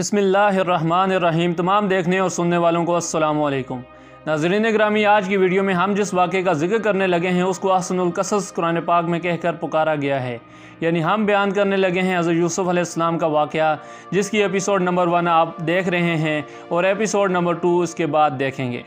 بسم اللہ الرحمن الرحیم۔ تمام دیکھنے اور سننے والوں کو السلام علیکم۔ ناظرین گرامی، آج کی ویڈیو میں ہم جس واقعے کا ذکر کرنے لگے ہیں اس کو احسن القصص قرآن پاک میں کہہ کر پکارا گیا ہے، یعنی ہم بیان کرنے لگے ہیں حضرت یوسف علیہ السلام کا واقعہ، جس کی ایپیسوڈ نمبر 1 آپ دیکھ رہے ہیں اور ایپیسوڈ نمبر 2 اس کے بعد دیکھیں گے۔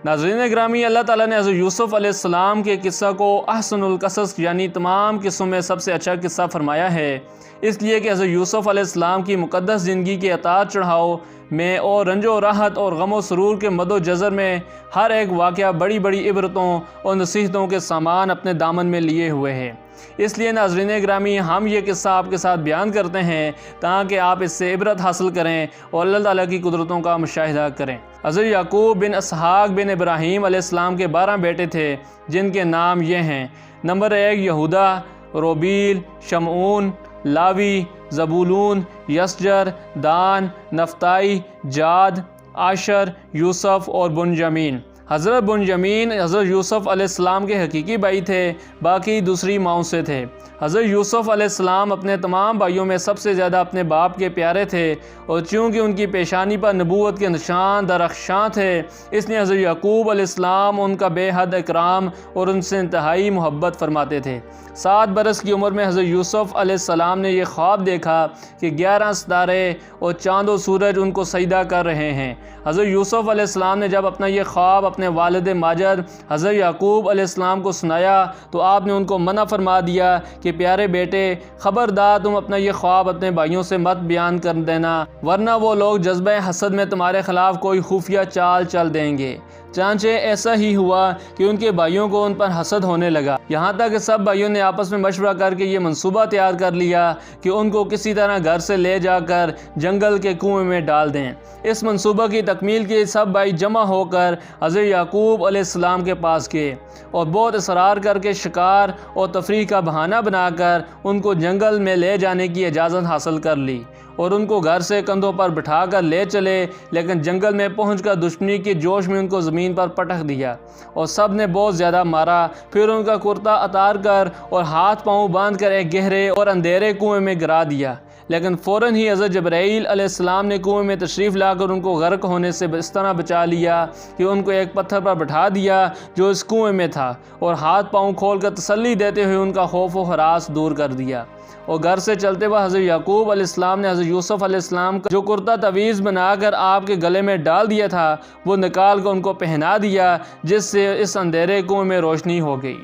ناظرین گرامی، اللہ تعالیٰ نے حضرت یوسف علیہ السلام کے قصہ کو احسن القصص یعنی تمام قصوں میں سب سے اچھا قصہ فرمایا ہے، اس لیے کہ حضرت یوسف علیہ السلام کی مقدس زندگی کے اتار چڑھاؤ میں اور رنج و راحت اور غم و سرور کے مد و جزر میں ہر ایک واقعہ بڑی بڑی عبرتوں اور نصیحتوں کے سامان اپنے دامن میں لیے ہوئے ہیں۔ اس لیے ناظرین گرامی، ہم یہ قصہ آپ کے ساتھ بیان کرتے ہیں تاکہ آپ اس سے عبرت حاصل کریں اور اللہ تعالیٰ کی قدرتوں کا مشاہدہ کریں۔ حضرت یعقوب بن اسحاق بن ابراہیم علیہ السلام کے 12 بیٹے تھے، جن کے نام یہ ہیں: نمبر 1 یہودا، روبیل، شمعون، لاوی، زبولون، یسجر، دان، نفتائی، جاد، عاشر، یوسف اور بنجامین۔ حضرت بنجامین حضرت یوسف علیہ السلام کے حقیقی بھائی تھے، باقی دوسری ماؤں سے تھے۔ حضرت یوسف علیہ السلام اپنے تمام بھائیوں میں سب سے زیادہ اپنے باپ کے پیارے تھے، اور چونکہ ان کی پیشانی پر نبوت کے نشان درخشاں تھے، اس لیے حضرت یعقوب علیہ السلام ان کا بے حد اکرام اور ان سے انتہائی محبت فرماتے تھے۔ 7 برس کی عمر میں حضرت یوسف علیہ السلام نے یہ خواب دیکھا کہ 11 ستارے اور چاند و سورج ان کو سجدہ کر رہے ہیں۔ حضرت یوسف علیہ السلام نے جب اپنا یہ خواب اپنے والد ماجد حضرت یعقوب علیہ السلام کو سنایا تو آپ نے ان کو منع فرما دیا کہ پیارے بیٹے، خبردار تم اپنا یہ خواب اپنے بھائیوں سے مت بیان کر دینا، ورنہ وہ لوگ جذبہ حسد میں تمہارے خلاف کوئی خفیہ چال چل دیں گے۔ چنانچہ ایسا ہی ہوا کہ ان کے بھائیوں کو ان پر حسد ہونے لگا، یہاں تک کہ سب بھائیوں نے آپس میں مشورہ کر کے یہ منصوبہ تیار کر لیا کہ ان کو کسی طرح گھر سے لے جا کر جنگل کے کنویں میں ڈال دیں۔ اس منصوبہ کی تکمیل کے سب بھائی جمع ہو کر حضرت یعقوب علیہ السلام کے پاس گئے اور بہت اصرار کر کے شکار اور تفریح کا بہانہ بنا کر ان کو جنگل میں لے جانے کی اجازت حاصل کر لی اور ان کو گھر سے کندھوں پر بٹھا کر لے چلے، لیکن جنگل میں پہنچ کر دشمنی کے جوش میں ان کو زمین پر پٹک دیا اور سب نے بہت زیادہ مارا۔ پھر ان کا کرتا اتار کر اور ہاتھ پاؤں باندھ کر ایک گہرے اور اندھیرے کنویں میں گرا دیا، لیکن فوراً ہی حضرت جبرائیل علیہ السلام نے کنویں میں تشریف لا کر ان کو غرق ہونے سے اس طرح بچا لیا کہ ان کو ایک پتھر پر بٹھا دیا جو اس کنویں میں تھا، اور ہاتھ پاؤں کھول کر تسلی دیتے ہوئے ان کا خوف و ہراس دور کر دیا۔ اور گھر سے چلتے ہوئے حضرت یعقوب علیہ السلام نے حضرت یوسف علیہ السلام کا جو کرتا تعویذ بنا کر آپ کے گلے میں ڈال دیا تھا وہ نکال کر ان کو پہنا دیا، جس سے اس اندھیرے کنویں میں روشنی ہو گئی۔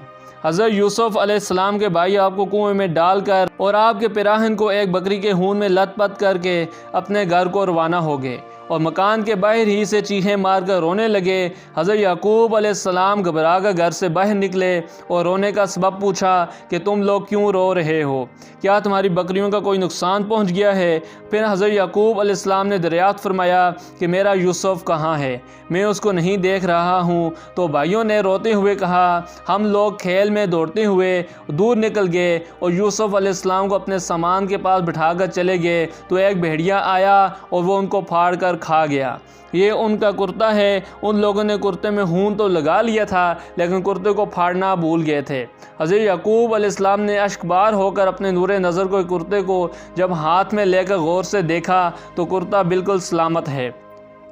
حضرت یوسف علیہ السلام کے بھائی آپ کو کنویں میں ڈال کر اور آپ کے پیراہن کو ایک بکری کے خون میں لت پت کر کے اپنے گھر کو روانہ ہو گئے اور مکان کے باہر ہی سے چیخیں مار کر رونے لگے۔ حضرت یعقوب علیہ السلام گھبرا کر گھر سے باہر نکلے اور رونے کا سبب پوچھا کہ تم لوگ کیوں رو رہے ہو؟ کیا تمہاری بکریوں کا کوئی نقصان پہنچ گیا ہے؟ پھر حضرت یعقوب علیہ السلام نے دریافت فرمایا کہ میرا یوسف کہاں ہے؟ میں اس کو نہیں دیکھ رہا ہوں۔ تو بھائیوں نے روتے ہوئے کہا، ہم لوگ کھیل میں دوڑتے ہوئے دور نکل گئے اور یوسف علیہ السلام کو اپنے سامان کے پاس بٹھا کر چلے گئے تو ایک بھیڑیا آیا اور وہ ان کو پھاڑ کر کھا گیا۔ یہ ان کا کرتا ہے۔ ان لوگوں نے کرتے میں خون تو لگا لیا تھا لیکن کرتے کو پھاڑنا بھول گئے تھے۔ حضرت یعقوب علیہ السلام نے اشک بار ہو کر اپنے نور نظر کو کرتے کو جب ہاتھ میں لے کر غور سے دیکھا تو کرتا بالکل سلامت ہے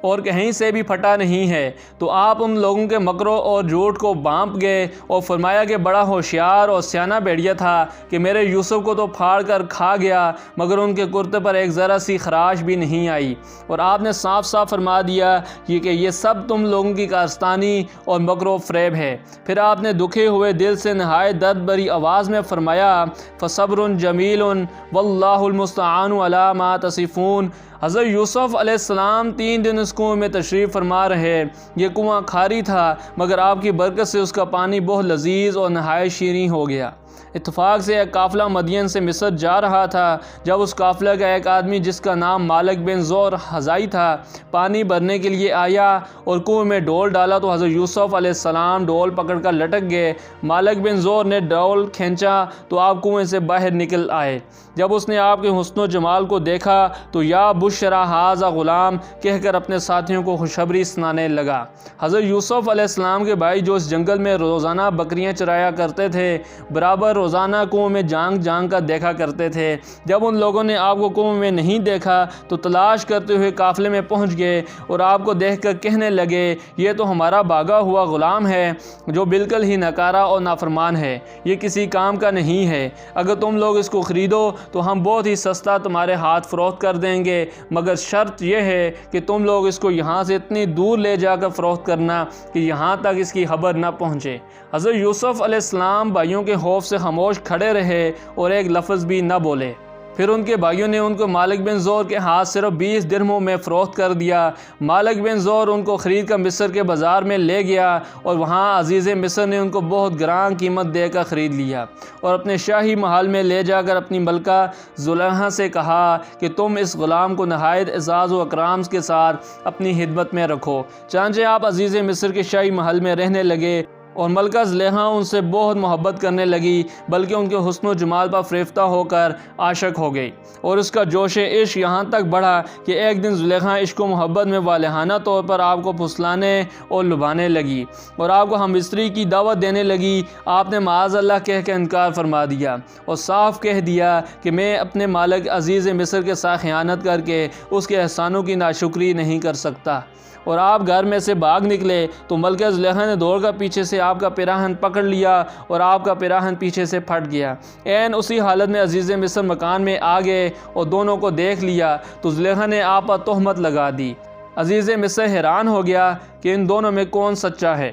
اور کہیں سے بھی پھٹا نہیں ہے۔ تو آپ ان لوگوں کے مکروں اور جھوٹ کو بھانپ گئے اور فرمایا کہ بڑا ہوشیار اور سیانہ بھیڑیا تھا کہ میرے یوسف کو تو پھاڑ کر کھا گیا مگر ان کے کرتے پر ایک ذرا سی خراش بھی نہیں آئی۔ اور آپ نے صاف صاف فرما دیا کہ یہ سب تم لوگوں کی کارستانی اور مکر و فریب ہے۔ پھر آپ نے دکھے ہوئے دل سے نہایت درد بری آواز میں فرمایا، فصبر جمیل واللہ المستعان علی ما تصفون۔ حضرت یوسف علیہ السلام 3 دن اس کنویں میں تشریف فرما رہے۔ یہ کنواں کھاری تھا مگر آپ کی برکت سے اس کا پانی بہت لذیذ اور نہایت شیریں ہو گیا۔ اتفاق سے ایک قافلہ مدین سے مصر جا رہا تھا، جب اس قافلہ کا ایک آدمی جس کا نام مالک بن زور حذائی تھا پانی بھرنے کے لیے آیا اور کنویں میں ڈول ڈالا تو حضرت یوسف علیہ السلام ڈول پکڑ کر لٹک گئے۔ مالک بن زور نے ڈول کھینچا تو آپ کنویں سے باہر نکل آئے۔ جب اس نے آپ کے حسن و جمال کو دیکھا تو یا بشرا ھذا غلام کہہ کر اپنے ساتھیوں کو خوشخبری سنانے لگا۔ حضرت یوسف علیہ السلام کے بھائی جو اس جنگل میں روزانہ بکریاں چرایا کرتے تھے، برابر روزانہ کنویں میں جھانک جھانک کر دیکھا کرتے تھے۔ جب ان لوگوں نے آپ کو کنویں میں نہیں دیکھا تو تلاش کرتے ہوئے قافلے میں پہنچ گئے اور آپ کو دیکھ کر کہنے لگے، یہ تو ہمارا بھاگا ہوا غلام ہے جو بالکل ہی ناکارہ اور نافرمان ہے، یہ کسی کام کا نہیں ہے۔ اگر تم لوگ اس کو خریدو تو ہم بہت ہی سستا تمہارے ہاتھ فروخت کر دیں گے، مگر شرط یہ ہے کہ تم لوگ اس کو یہاں سے اتنی دور لے جا کر فروخت کرنا کہ یہاں تک اس کی خبر نہ پہنچے۔ حضرت یوسف علیہ السلام بھائیوں کے خوف سے خاموش کھڑے رہے اور ایک لفظ بھی نہ بولے۔ پھر ان کے بھائیوں نے ان کو مالک بن زور کے ہاتھ صرف 20 درہموں میں فروخت کر دیا۔ مالک بن زور ان کو خرید کر مصر کے بازار میں لے گیا اور وہاں عزیز مصر نے ان کو بہت گران قیمت دے کر خرید لیا اور اپنے شاہی محل میں لے جا کر اپنی ملکہ زلیخا سے کہا کہ تم اس غلام کو نہایت اعزاز و اکرام کے ساتھ اپنی خدمت میں رکھو۔ چنانچہ آپ عزیز مصر کے شاہی محل میں رہنے لگے اور ملکہ زلیخا ان سے بہت محبت کرنے لگی، بلکہ ان کے حسن و جمال پر فریفتہ ہو کر عاشق ہو گئی، اور اس کا جوش عشق یہاں تک بڑھا کہ ایک دن زلیخا عشق و محبت میں والہانہ طور پر آپ کو پھسلانے اور لبھانے لگی اور آپ کو ہم بستری کی دعوت دینے لگی۔ آپ نے معاذ اللہ کہہ کے انکار فرما دیا اور صاف کہہ دیا کہ میں اپنے مالک عزیز مصر کے ساتھ خیانت کر کے اس کے احسانوں کی ناشکری نہیں کر سکتا، اور آپ گھر میں سے بھاگ نکلے تو ملکہ زلیخا نے دوڑ کر پیچھے سے آپ کا پیراہن پکڑ لیا اور آپ کا پیراہن پیچھے سے پھٹ گیا۔ عین اسی حالت میں عزیز مصر مکان میں آ گئے اور دونوں کو دیکھ لیا تو زلیخا نے آپ پر تہمت لگا دی۔ عزیز مصر حیران ہو گیا کہ ان دونوں میں کون سچا ہے۔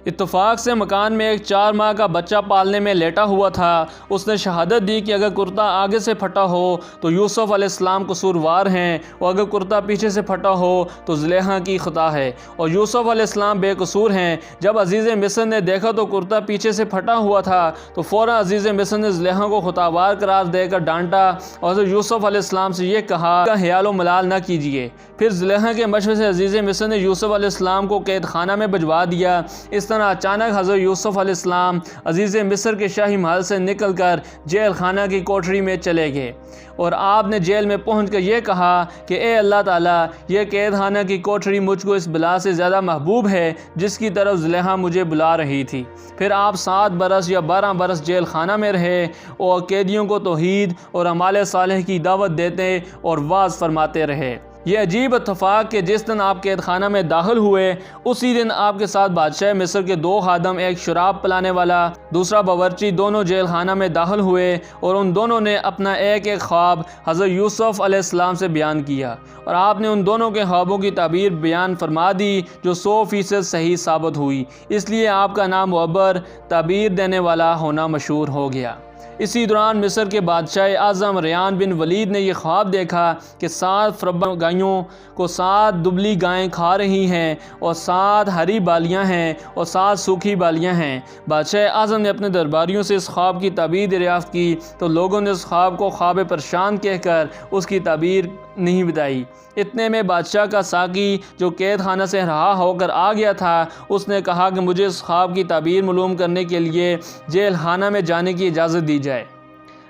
اتفاق سے مکان میں ایک 4 ماہ کا بچہ پالنے میں لیٹا ہوا تھا۔ اس نے شہادت دی کہ اگر کرتا آگے سے پھٹا ہو تو یوسف علیہ السلام قصوروار ہیں، اور اگر کرتا پیچھے سے پھٹا ہو تو زلیخا کی خطا ہے اور یوسف علیہ السلام بے قصور ہیں۔ جب عزیز مصر نے دیکھا تو کرتا پیچھے سے پھٹا ہوا تھا تو فوراً عزیز مصر نے زلیخا کو خطاوار قرار دے کر ڈانٹا اور حضرت یوسف علیہ السلام سے یہ کہا کہ حیال و ملال نہ کیجیے۔ پھر زلیخا کے مشورے سے عزیز مصر نے یوسف علیہ السلام کو قید خانہ میں بھجوا دیا۔ اس طرح اچانک حضرت یوسف علیہ السلام عزیز مصر کے شاہی محل سے نکل کر جیل خانہ کی کوٹری میں چلے گئے اور آپ نے جیل میں پہنچ کر یہ کہا کہ اے اللہ تعالیٰ، یہ قید خانہ کی کوٹری مجھ کو اس بلا سے زیادہ محبوب ہے جس کی طرف زلیخا مجھے بلا رہی تھی۔ پھر آپ 7 برس یا 12 برس جیل خانہ میں رہے اور قیدیوں کو توحید اور اعمال صالح کی دعوت دیتے اور واعظ فرماتے رہے۔ یہ عجیب اتفاق کہ جس دن آپ قید خانہ میں داخل ہوئے اسی دن آپ کے ساتھ بادشاہ مصر کے 2 خادم، ایک شراب پلانے والا، دوسرا باورچی، دونوں جیل خانہ میں داخل ہوئے اور ان دونوں نے اپنا ایک ایک خواب حضرت یوسف علیہ السلام سے بیان کیا اور آپ نے ان دونوں کے خوابوں کی تعبیر بیان فرما دی جو 100% صحیح ثابت ہوئی۔ اس لیے آپ کا نام معبر، تعبیر دینے والا ہونا مشہور ہو گیا۔ اسی دوران مصر کے بادشاہ اعظم ریان بن ولید نے یہ خواب دیکھا کہ 7 فربا گائیوں کو 7 دبلی گائیں کھا رہی ہیں اور 7 ہری بالیاں ہیں اور 7 سوکھی بالیاں ہیں۔ بادشاہ اعظم نے اپنے درباریوں سے اس خواب کی تعبیر دریافت کی تو لوگوں نے اس خواب کو خواب پریشان کہہ کر اس کی تعبیر نہیں بتائی۔ اتنے میں بادشاہ کا ساقی جو قید خانہ سے رہا ہو کر آ گیا تھا، اس نے کہا کہ مجھے اس خواب کی تعبیر معلوم کرنے کے لیے جیل خانہ میں جانے کی اجازت دی جائے۔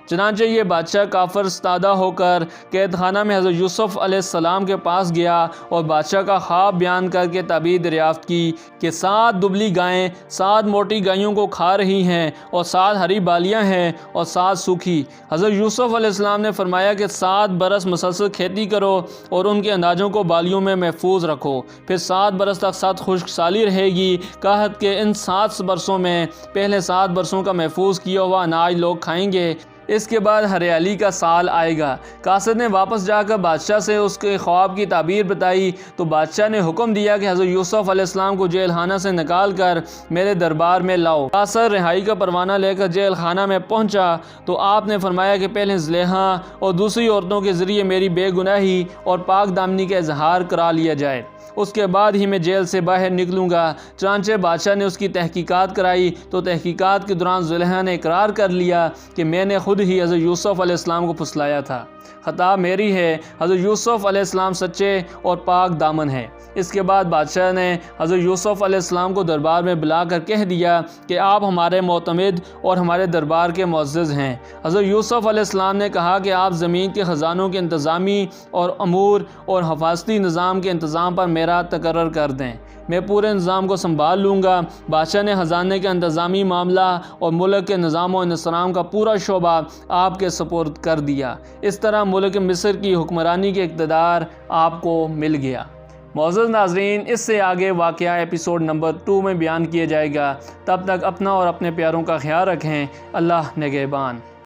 چنانچہ یہ بادشاہ کافر استادہ ہو کر قید خانہ میں حضرت یوسف علیہ السلام کے پاس گیا اور بادشاہ کا خواب بیان کر کے تعبیر دریافت کی کہ 7 دبلی گائیں 7 موٹی گائیوں کو کھا رہی ہیں اور 7 ہری بالیاں ہیں اور 7 سوکھی۔ حضرت یوسف علیہ السلام نے فرمایا کہ 7 برس مسلسل کھیتی کرو اور ان کے اناجوں کو بالیوں میں محفوظ رکھو، پھر 7 برس تک 7 خشک سالی رہے گی، کہت کہ ان 7 برسوں میں پہلے 7 برسوں کا محفوظ کیا ہوا اناج لوگ کھائیں گے، اس کے بعد ہریالی کا سال آئے گا۔ قاصد نے واپس جا کر بادشاہ سے اس کے خواب کی تعبیر بتائی تو بادشاہ نے حکم دیا کہ حضرت یوسف علیہ السلام کو جیل خانہ سے نکال کر میرے دربار میں لاؤ۔ قاصد رہائی کا پروانہ لے کر جیل خانہ میں پہنچا تو آپ نے فرمایا کہ پہلے زلیخا اور دوسری عورتوں کے ذریعے میری بے گناہی اور پاک دامنی کا اظہار کرا لیا جائے، اس کے بعد ہی میں جیل سے باہر نکلوں گا۔ چنانچہ بادشاہ نے اس کی تحقیقات کرائی تو تحقیقات کے دوران زلیخا نے اقرار کر لیا کہ میں نے خود ہی حضرت یوسف علیہ السلام کو پھسلایا تھا۔ خطاب میری ہے، حضرت یوسف علیہ السلام سچے اور پاک دامن ہے۔ اس کے بعد بادشاہ نے حضرت یوسف علیہ السلام کو دربار میں بلا کر کہہ دیا کہ آپ ہمارے معتمد اور ہمارے دربار کے معزز ہیں۔ حضرت یوسف علیہ السلام نے کہا کہ آپ زمین کے خزانوں کے انتظامی اور امور اور حفاظتی نظام کے انتظام پر میرا تقرر کر دیں، میں پورے نظام کو سنبھال لوں گا۔ بادشاہ نے خزانے کے انتظامی معاملہ اور ملک کے نظام و انصرام کا پورا شعبہ آپ کے سپرد کر دیا۔ اس طرح ملک مصر کی حکمرانی کے اقتدار آپ کو مل گیا۔ معزز ناظرین، اس سے آگے واقعہ ایپیسوڈ نمبر 2 میں بیان کیا جائے گا۔ تب تک اپنا اور اپنے پیاروں کا خیال رکھیں۔ اللہ نگہبان۔